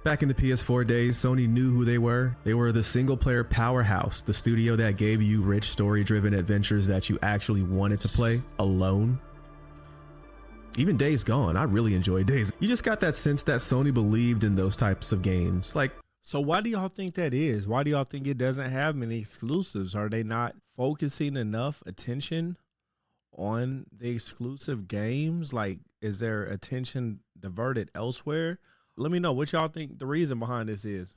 Back in the PS4 days, Sony knew who they were. They were the single-player powerhouse, the studio that gave you rich story-driven adventures that you actually wanted to play alone. Even Days Gone, I really enjoyed Days. You just got that sense that Sony believed in those types of games. Like, so why do y'all think that is? Why do y'all think it doesn't have many exclusives? Are they not focusing enough attention on the exclusive games? Like, is their attention diverted elsewhere? Let me know what y'all think the reason behind this is.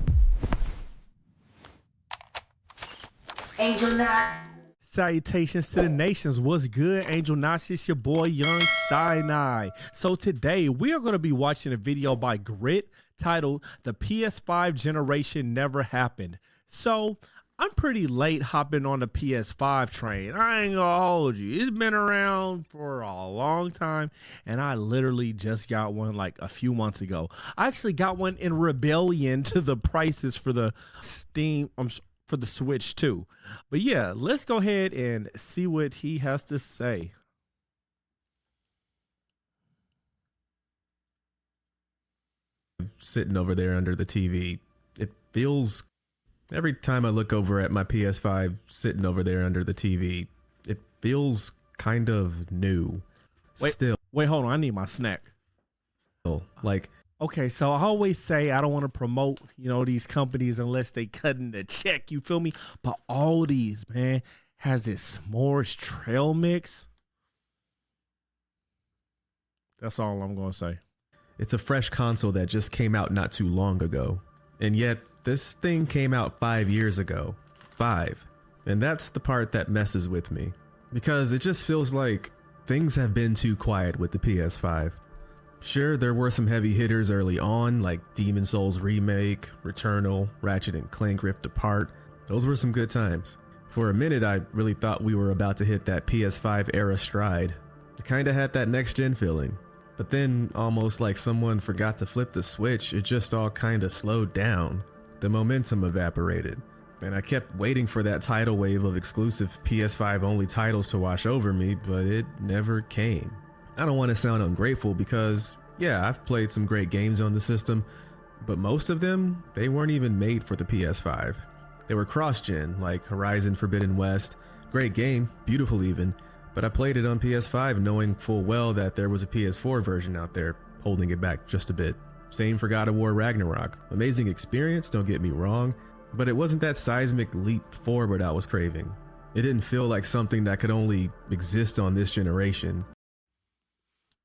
Angel Knot. Salutations to the nations. What's good, Angel Knots? It's your boy Young Sinai. So today we are going to be watching a video by Grit titled "The PS5 Generation Never Happened." So I'm pretty late hopping on the PS5 train. I ain't gonna hold you. It's been around for a long time, and I literally just got one like a few months ago. I actually got one in rebellion to the prices for the for the Switch too. But yeah, let's go ahead and see what he has to say. sitting over there under the TV, it feels... Every time I look over at my PS5 sitting over there under the TV, it feels kind of new. Wait, hold on. I need my snack. Like, okay, so I always say I don't want to promote, these companies unless they cutting the check. You feel me? But all these, man, has this s'mores trail mix. That's all I'm going to say. It's a fresh console that just came out not too long ago. And yet, this thing came out 5 years ago. 5. And that's the part that messes with me. Because it just feels like things have been too quiet with the PS5. Sure, there were some heavy hitters early on, like Demon Souls Remake, Returnal, Ratchet and Clank Rift Apart. Those were some good times. For a minute, I really thought we were about to hit that PS5 era stride. It kinda had that next-gen feeling. But then, almost like someone forgot to flip the switch, it just all kinda slowed down. The momentum evaporated. And I kept waiting for that tidal wave of exclusive PS5 only titles to wash over me, but it never came. I don't want to sound ungrateful because, yeah, I've played some great games on the system, but most of them, they weren't even made for the PS5. They were cross-gen, like Horizon Forbidden West. Great game, beautiful even, but I played it on PS5 knowing full well that there was a PS4 version out there, holding it back just a bit. Same for God of War Ragnarok. Amazing experience, don't get me wrong, but it wasn't that seismic leap forward I was craving. It didn't feel like something that could only exist on this generation.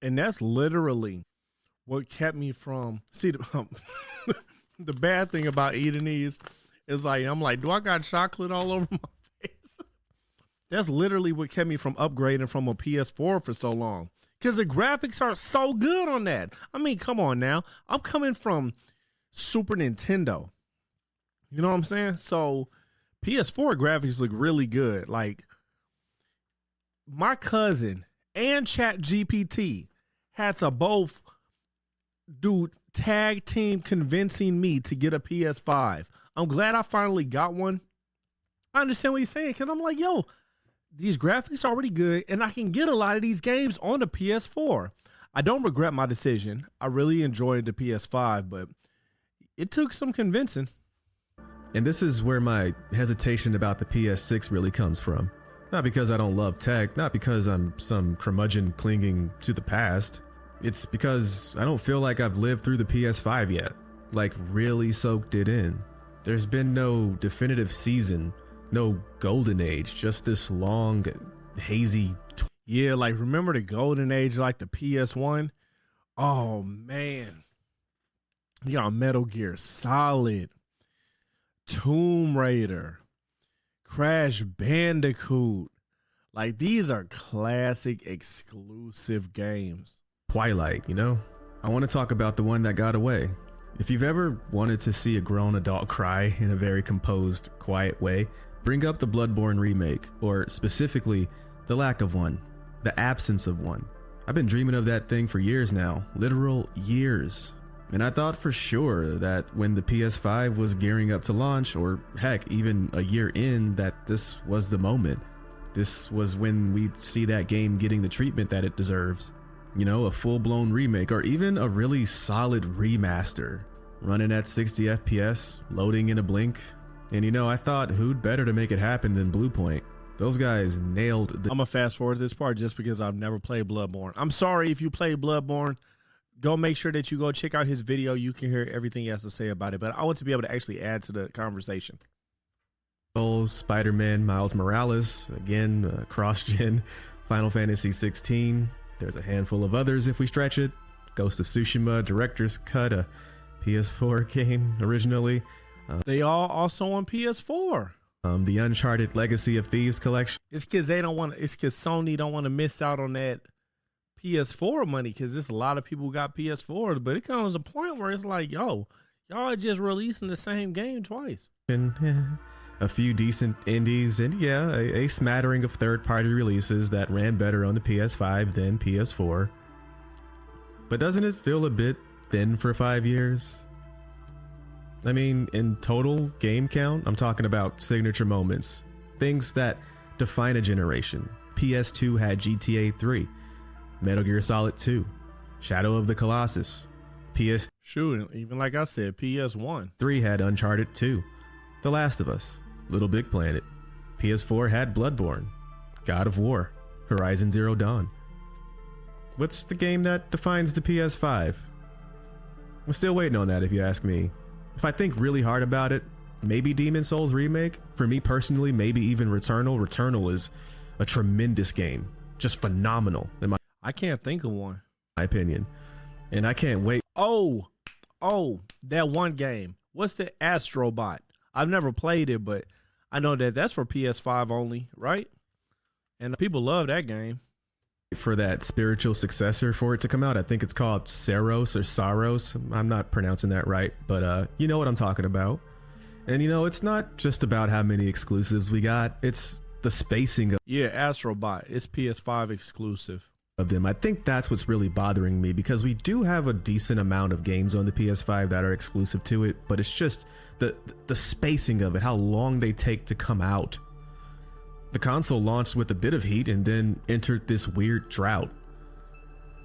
And that's literally what kept me from... See, the bad thing about eating these is like, I'm like, do I got chocolate all over my face? That's literally what kept me from upgrading from a PS4 for so long. Because the graphics are so good on that. I mean, come on now. I'm coming from Super Nintendo. You know what I'm saying? So PS4 graphics look really good. Like, my cousin and ChatGPT had to both do tag team convincing me to get a PS5. I'm glad I finally got one. I understand what you're saying, because I'm like, yo, these graphics are already good, and I can get a lot of these games on the PS4. I don't regret my decision. I really enjoyed the PS5, but it took some convincing. And this is where my hesitation about the PS6 really comes from. Not because I don't love tech, not because I'm some curmudgeon clinging to the past. It's because I don't feel like I've lived through the PS5 yet. Like, really soaked it in. There's been no definitive season, no golden age, just this long, hazy... Yeah, like, remember the golden age, like the PS1? Oh, man. You got Metal Gear Solid, Tomb Raider, Crash Bandicoot. Like, these are classic exclusive games. Twilight, I want to talk about the one that got away. If you've ever wanted to see a grown adult cry in a very composed, quiet way, bring up the Bloodborne remake, or specifically, the lack of one, the absence of one. I've been dreaming of that thing for years now, literal years. And I thought for sure that when the PS5 was gearing up to launch, or heck, even a year in, that this was the moment. This was when we'd see that game getting the treatment that it deserves. A full-blown remake, or even a really solid remaster. running at 60 FPS, loading in a blink. And I thought who'd better to make it happen than Bluepoint. Those guys nailed the... I'm gonna fast forward this part just because I've never played Bloodborne. I'm sorry if you played Bloodborne. Go make sure that you go check out his video. You can hear everything he has to say about it. But I want to be able to actually add to the conversation. Spider-Man, Miles Morales, again, cross-gen, Final Fantasy 16. There's a handful of others if we stretch it. Ghost of Tsushima, Director's Cut, a PS4 game originally. They all also on PS4. The Uncharted Legacy of Thieves collection. It's because Sony don't want to miss out on that PS4 money, because there's a lot of people who got PS4s, but it comes a point where it's like, yo, y'all are just releasing the same game twice. And a few decent indies, and a smattering of third-party releases that ran better on the PS5 than PS4. But doesn't it feel a bit thin for 5 years? I mean, in total game count, I'm talking about signature moments, things that define a generation. PS2 had GTA 3, Metal Gear Solid 2, Shadow of the Colossus. Shoot, even like I said, PS1. 3 had Uncharted 2, The Last of Us, Little Big Planet. PS4 had Bloodborne, God of War, Horizon Zero Dawn. What's the game that defines the PS5? I'm still waiting on that, if you ask me. If I think really hard about it, maybe Demon's Souls remake. For me personally, maybe even Returnal. Returnal is a tremendous game, just phenomenal I can't think of one. my opinion, and I can't wait. Oh, that one game. What's the Astrobot? I've never played it, but I know that that's for PS5 only, right? And people love that game. For that spiritual successor for it to come out. I think it's called Saros or Saros. I'm not pronouncing that right, but you know what I'm talking about. And it's not just about how many exclusives we got, it's the spacing Yeah, Astrobot. It's PS5 exclusive. of them. I think that's what's really bothering me, because we do have a decent amount of games on the PS5 that are exclusive to it, but it's just the spacing of it, how long they take to come out. The console launched with a bit of heat and then entered this weird drought.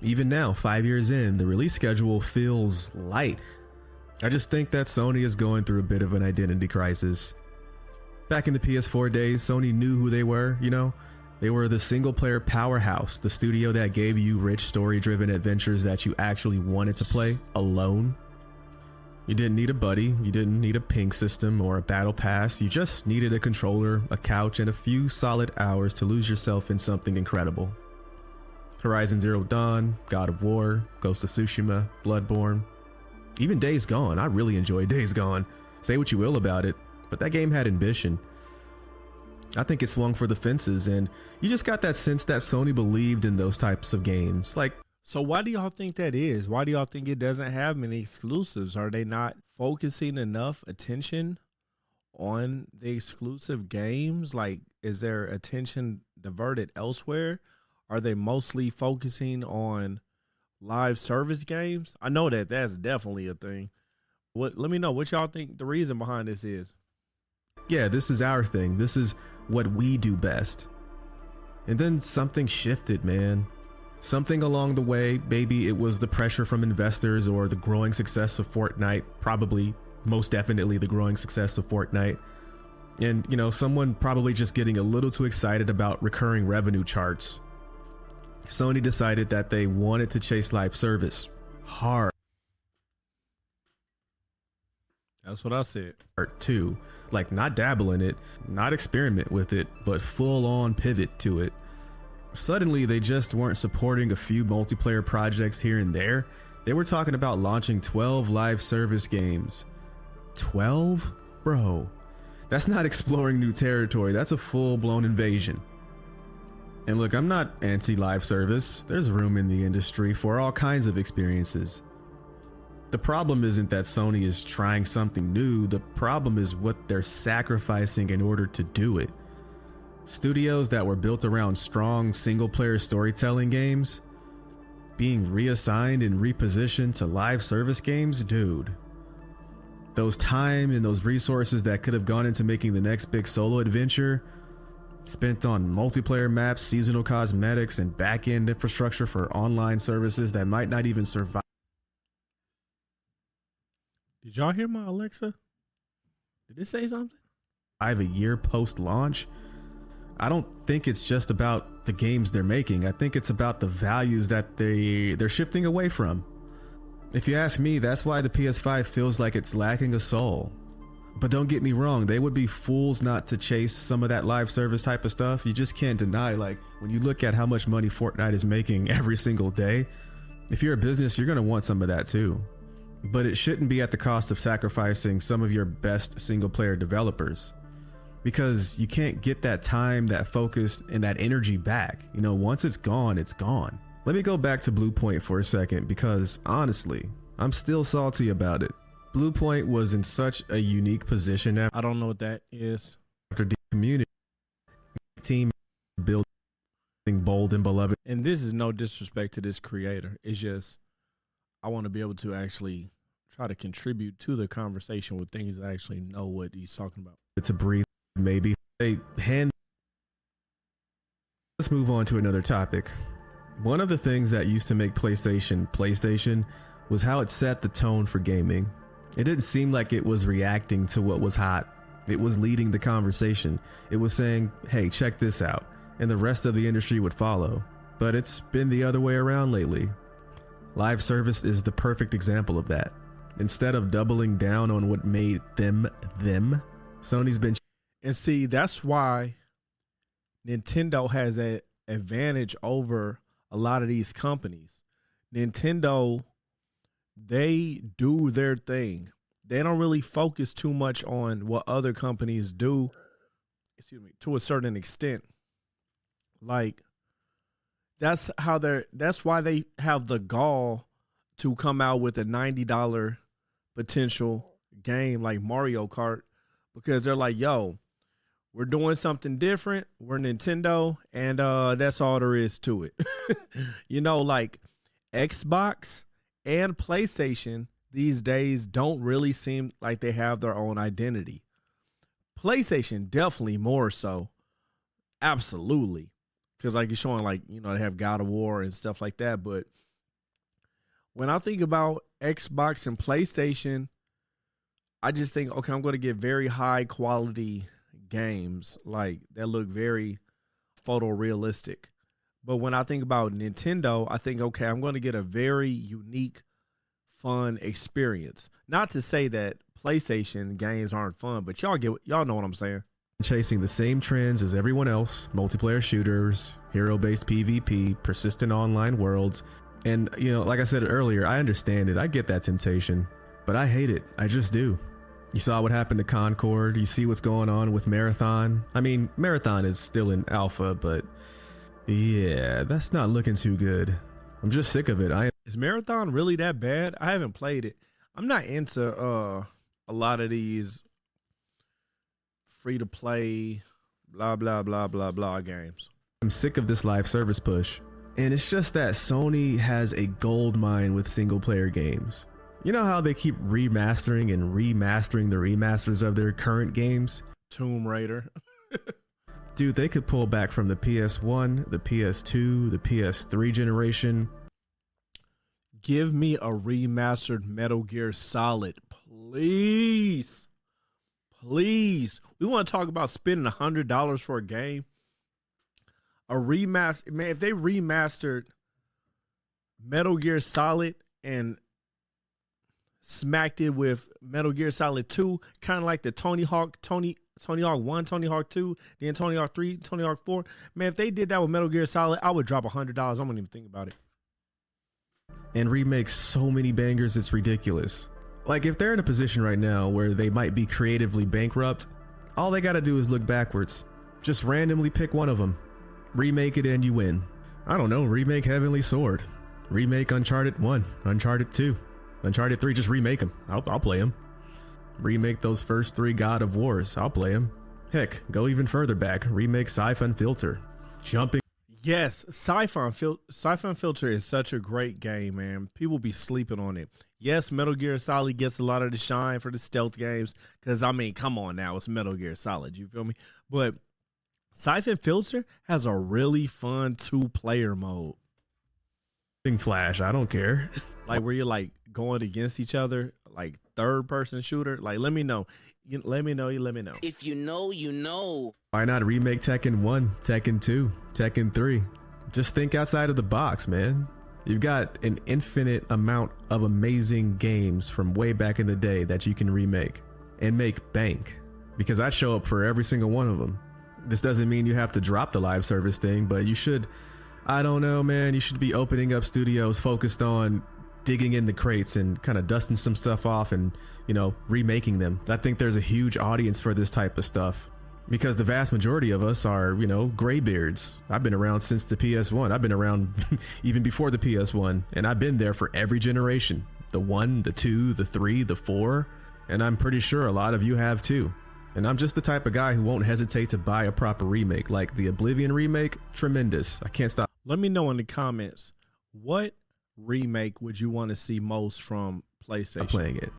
Even now, 5 years in, the release schedule feels light. I just think that Sony is going through a bit of an identity crisis. Back in the PS4 days, Sony knew who they were, They were the single-player powerhouse, the studio that gave you rich story-driven adventures that you actually wanted to play alone. You didn't need a buddy, you didn't need a ping system or a battle pass, you just needed a controller, a couch, and a few solid hours to lose yourself in something incredible. Horizon Zero Dawn, God of War, Ghost of Tsushima, Bloodborne, even Days Gone. I really enjoyed Days Gone. Say what you will about it, but that game had ambition. I think it swung for the fences, and you just got that sense that Sony believed in those types of games. So why do y'all think that is? Why do y'all think it doesn't have many exclusives? Are they not focusing enough attention on the exclusive games? Like, is their attention diverted elsewhere? Are they mostly focusing on live service games? I know that that's definitely a thing. Let me know what y'all think the reason behind this is. Yeah, this is our thing. This is what we do best. And then something shifted, man. Something along the way, maybe it was the pressure from investors or the growing success of Fortnite, probably, most definitely the growing success of Fortnite. And, someone probably just getting a little too excited about recurring revenue charts. Sony decided that they wanted to chase live service hard. That's what I said. Too. Like, not dabble in it, not experiment with it, but full on pivot to it. Suddenly, they just weren't supporting a few multiplayer projects here and there. They were talking about launching 12 live service games. 12? Bro, that's not exploring new territory. That's a full-blown invasion. And look, I'm not anti-live service. There's room in the industry for all kinds of experiences. The problem isn't that Sony is trying something new. The problem is what they're sacrificing in order to do it. Studios that were built around strong single-player storytelling games being reassigned and repositioned to live service games, dude. Those time and those resources that could have gone into making the next big solo adventure spent on multiplayer maps, seasonal cosmetics, and back-end infrastructure for online services that might not even survive. Did y'all hear my Alexa? Did it say something? A year post launch. I don't think it's just about the games they're making. I think it's about the values that they're shifting away from. If you ask me, that's why the PS5 feels like it's lacking a soul. But don't get me wrong, they would be fools not to chase some of that live service type of stuff. You just can't deny, like, when you look at how much money Fortnite is making every single day, if you're a business, you're going to want some of that too. But it shouldn't be at the cost of sacrificing some of your best single player developers. Because you can't get that time, that focus, and that energy back. You know, once it's gone, it's gone. Let me go back to Blue Point for a second, because honestly, I'm still salty about it. Blue Point was in such a unique position I don't know what that is. after the community team building bold and beloved. And this is no disrespect to this creator. It's just, I want to be able to actually try to contribute to the conversation with things that I actually know what he's talking about. To breathe, maybe. Let's move on to another topic. One of the things that used to make PlayStation was how it set the tone for gaming. It didn't seem like it was reacting to what was hot. It was leading the conversation. It was saying, hey, check this out, and the rest of the industry would follow. But it's been the other way around lately. Live service is the perfect example of that. Instead of doubling down on what made them, Sony's been. And see, that's why Nintendo has an advantage over a lot of these companies. Nintendo, they do their thing. They don't really focus too much on what other companies do, to a certain extent. Like, that's why they have the gall to come out with a $90 potential game like Mario Kart, because they're like, yo, we're doing something different. We're Nintendo, and that's all there is to it. You know, like Xbox and PlayStation these days don't really seem like they have their own identity. PlayStation definitely more so. Absolutely. Because like you're showing, like, you know, they have God of War and stuff like that. But when I think about Xbox and PlayStation, I just think, okay, I'm going to get very high quality games like that look very photorealistic. But when I think about Nintendo, I think, okay, I'm going to get a very unique, fun experience. Not to say that PlayStation games aren't fun, but y'all know what I'm saying. Chasing the same trends as everyone else: multiplayer shooters, hero-based PvP, persistent online worlds. And, you know, like I said earlier, I understand it. I get that temptation, but I hate it. I just do. You saw what happened to Concord. You see what's going on with Marathon. I mean, Marathon is still in alpha, but yeah, that's not looking too good. I'm just sick of it. Is Marathon really that bad? I haven't played it. I'm not into a lot of these free to play blah blah blah blah blah games. I'm sick of this live service push. And it's just that Sony has a gold mine with single player games. You know how they keep remastering and remastering the remasters of their current games? Tomb Raider. Dude, they could pull back from the PS1, the PS2, the PS3 generation. Give me a remastered Metal Gear Solid, please. Please. We want to talk about spending $100 for a game. A remaster, man, if they remastered Metal Gear Solid and smacked it with Metal Gear Solid 2, kind of like the Tony Hawk 1, Tony Hawk 2, then Tony Hawk 3, Tony Hawk 4. Man, if they did that with Metal Gear Solid, I would drop $100. I wouldn't even think about it. And remake so many bangers, it's ridiculous. Like, if they're in a position right now where they might be creatively bankrupt, all they gotta do is look backwards. Just randomly pick one of them. Remake it and you win. I don't know, remake Heavenly Sword. Remake Uncharted 1, Uncharted 2, Uncharted 3, just remake them. I'll play them. Remake those first 3 God of Wars. I'll play them. Heck, go even further back. Remake Siphon Filter. Jumping. Yes, Siphon Filter is such a great game, man. People be sleeping on it. Yes, Metal Gear Solid gets a lot of the shine for the stealth games because, I mean, come on now, it's Metal Gear Solid, you feel me? But Siphon Filter has a really fun 2-player mode. Flash, I don't care. Like where you're like going against each other, like third person shooter? Like, let me know. Let me know. If you know, you know. Why not remake Tekken 1, Tekken 2, Tekken 3? Just think outside of the box, man. You've got an infinite amount of amazing games from way back in the day that you can remake and make bank, because I show up for every single one of them. This doesn't mean you have to drop the live service thing, but you should, I don't know, man, you should be opening up studios focused on digging in the crates and kind of dusting some stuff off and, you know, remaking them. I think there's a huge audience for this type of stuff, because the vast majority of us are, you know, graybeards. I've been around since the PS1. I've been around even before the PS1, and I've been there for every generation. The 1, the 2, the 3, the 4, and I'm pretty sure a lot of you have too. And I'm just the type of guy who won't hesitate to buy a proper remake, like the Oblivion remake. Tremendous. I can't stop. Let me know in the comments, what remake would you want to see most from PlayStation? I'm playing it.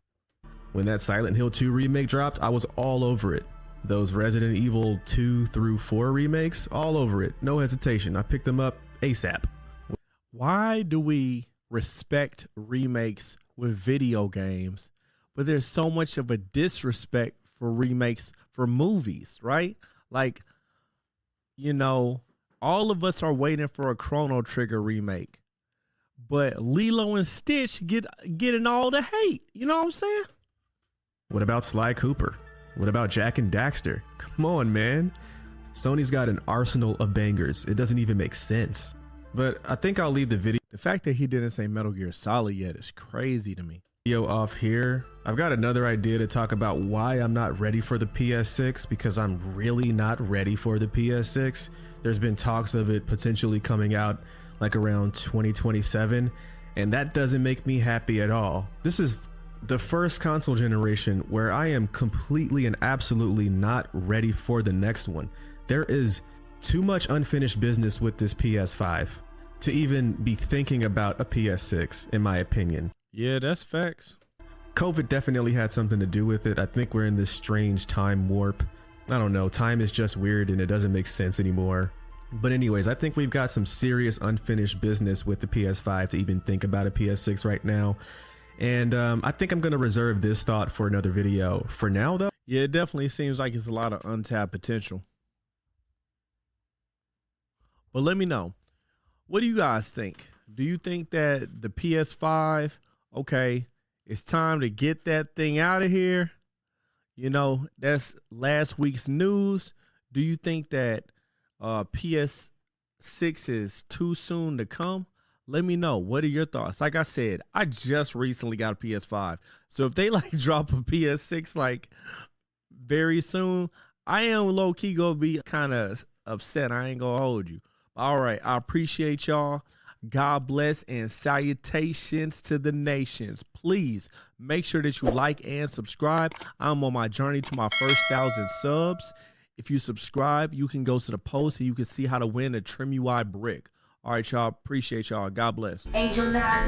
When that Silent Hill 2 remake dropped, I was all over it. Those Resident Evil 2 through 4 remakes, all over it. No hesitation. I picked them up ASAP. Why do we respect remakes with video games, but there's so much of a disrespect for remakes for movies, right? Like, you know, all of us are waiting for a Chrono Trigger remake, but Lilo and Stitch getting all the hate. You know what I'm saying? What about Sly Cooper? What about Jack and Daxter? Come on, man. Sony's got an arsenal of bangers. It doesn't even make sense. But I think I'll leave the video The fact that he didn't say Metal Gear Solid yet is crazy to me. off here. I've got another idea to talk about why I'm not ready for the PS6, because I'm really not ready for the PS6. There's been talks of it potentially coming out like around 2027, and that doesn't make me happy at all. This is the first console generation where I am completely and absolutely not ready for the next one. There is too much unfinished business with this PS5 to even be thinking about a PS6, in my opinion. Yeah, that's facts. COVID definitely had something to do with it. I think we're in this strange time warp. I don't know, time is just weird and it doesn't make sense anymore. But anyways, I think we've got some serious unfinished business with the PS5 to even think about a PS6 right now. And I think I'm going to reserve this thought for another video. For now, though, Yeah, it definitely seems like it's a lot of untapped potential. But let me know, what do you guys think? Do you think that the PS5, okay, it's time to get that thing out of here? You know, that's last week's news. Do you think that PS6 is too soon to come? Let me know. What are your thoughts? Like I said, I just recently got a PS5. So if they like drop a PS6 like very soon, I am low key gonna be kind of upset. I ain't gonna hold you. All right. I appreciate y'all. God bless and salutations to the nations. Please make sure that you like and subscribe. I'm on my journey to my first 1,000 subs. If you subscribe, you can go to the post and you can see how to win a Trim UI brick. All right, y'all. Appreciate y'all. God bless. Angel Knock.